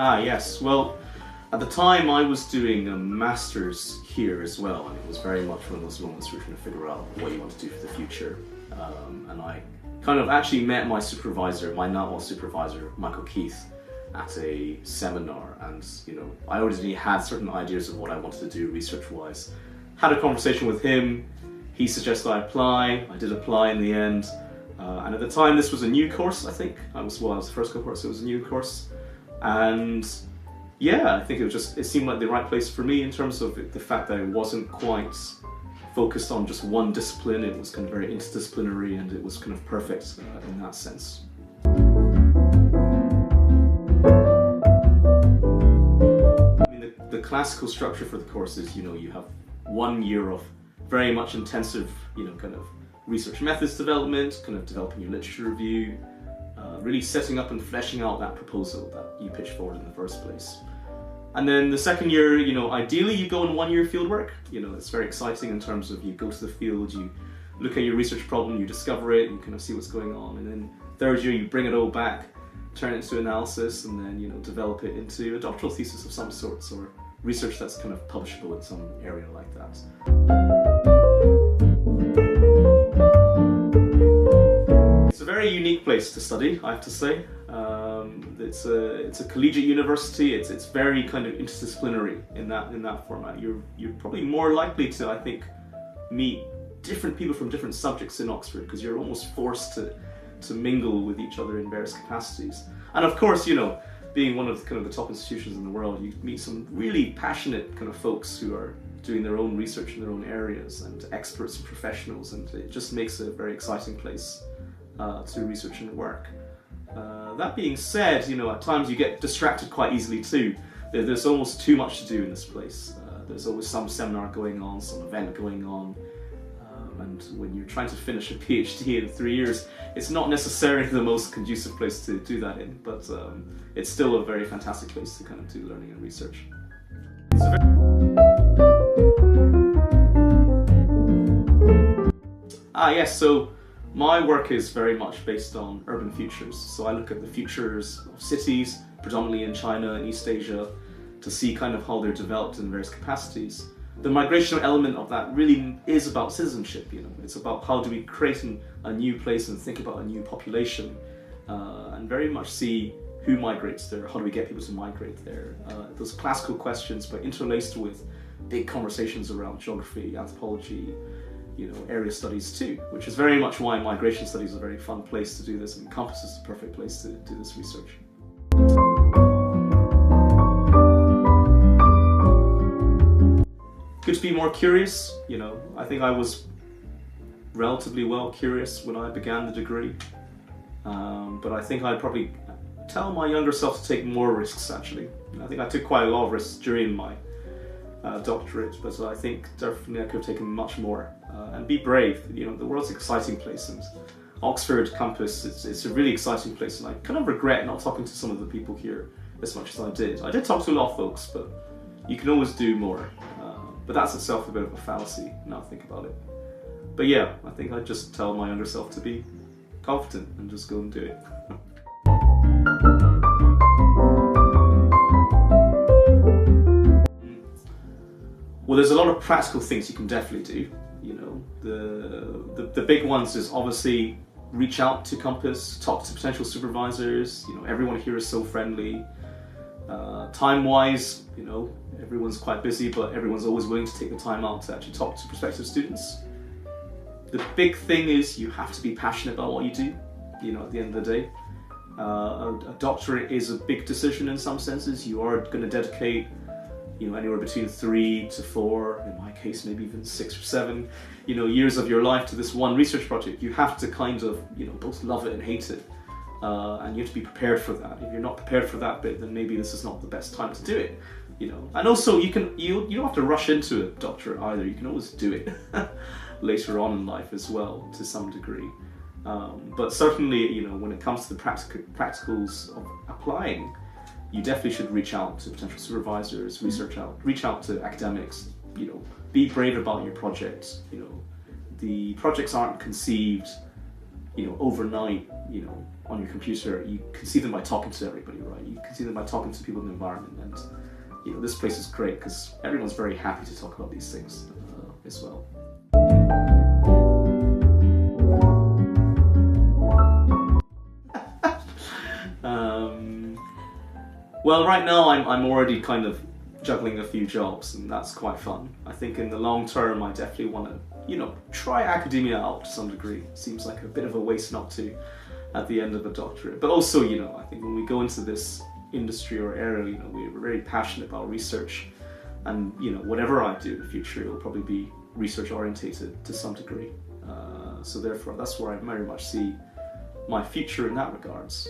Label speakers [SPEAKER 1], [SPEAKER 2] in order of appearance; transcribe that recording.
[SPEAKER 1] Yes. Well, at the time I was doing a master's here as well, and it was very much one of those moments where you're trying to figure out what you want to do for the future. And I kind of actually met my supervisor, my now supervisor, Michael Keith, at a seminar, and I already had certain ideas of what I wanted to do research-wise. Had a conversation with him. He suggested I apply. I did apply in the end. And at the time, this was a new course, I think. I was the first cohort, so it was a new course. And yeah, I think it seemed like the right place for me in terms of the fact that I wasn't quite focused on just one discipline. It was kind of very interdisciplinary, and it was kind of perfect in that sense. I mean, the classical structure for the course is, you have 1 year of very much intensive, kind of research methods development, kind of developing your literature review, really setting up and fleshing out that proposal that you pitched forward in the first place. And then the second year, ideally you go on 1 year fieldwork. It's very exciting in terms of you go to the field, you look at your research problem, you discover it, you kind of see what's going on. And then third year you bring it all back, turn it into analysis, and then develop it into a doctoral thesis of some sorts, or research that's kind of publishable in some area like that. It's a very unique place to study, I have to say. It's a collegiate university. It's very kind of interdisciplinary in that format. You're probably more likely to, I think, meet different people from different subjects in Oxford, because you're almost forced to mingle with each other in various capacities. And of course, being one of the top institutions in the world, you meet some really passionate kind of folks who are doing their own research in their own areas, and experts and professionals, and it just makes it a very exciting place to research and work. That being said, at times you get distracted quite easily too. There's almost too much to do in this place. There's always some seminar going on, some event going on, and when you're trying to finish a PhD in 3 years, it's not necessarily the most conducive place to do that in, but it's still a very fantastic place to kind of do learning and research. Yes, so my work is very much based on urban futures. So I look at the futures of cities, predominantly in China and East Asia, to see kind of how they're developed in various capacities. The migrational element of that really is about citizenship. It's about how do we create a new place and think about a new population, and very much see who migrates there, how do we get people to migrate there. Those classical questions, but interlaced with big conversations around geography, anthropology, area studies too, which is very much why migration studies is a very fun place to do this, and COMPAS is the perfect place to do this research. Good to be more curious. I think I was relatively well curious when I began the degree, but I think I'd probably tell my younger self to take more risks, actually. I think I took quite a lot of risks during my doctorate, but I think definitely I could have taken much more, and be brave. The world's an exciting place, and Oxford campus, it's a really exciting place, and I kind of regret not talking to some of the people here as much as I did. I did talk to a lot of folks, but you can always do more. But that's itself a bit of a fallacy, now I think about it. But yeah, I think I'd just tell my younger self to be confident and just go and do it. Well, there's a lot of practical things you can definitely do. The big ones is obviously reach out to COMPAS, talk to potential supervisors. Everyone here is so friendly. Time-wise, everyone's quite busy, but everyone's always willing to take the time out to actually talk to prospective students. The big thing is you have to be passionate about what you do, at the end of the day. A doctorate is a big decision in some senses. You are going to dedicate anywhere between 3 to 4, in my case maybe even 6 or 7, years of your life to this one research project. You have to kind of, both love it and hate it. And you have to be prepared for that. If you're not prepared for that bit, then maybe this is not the best time to do it. And also you don't have to rush into a doctorate either. You can always do it later on in life as well, to some degree. But certainly, when it comes to the practicals of applying, you definitely should reach out to potential supervisors, reach out to academics. Be brave about your project. The projects aren't conceived overnight, on your computer. You can see them by talking to everybody, right? You can see them by talking to people in the environment, and this place is great because everyone's very happy to talk about these things as well. Well, right now I'm already kind of juggling a few jobs, and that's quite fun. I think in the long term I definitely want to, try academia out to some degree. Seems like a bit of a waste not to at the end of a doctorate. But also, I think when we go into this industry or area, we're very passionate about research, and whatever I do in the future, it'll probably be research orientated to some degree. So therefore, that's where I very much see my future in that regards.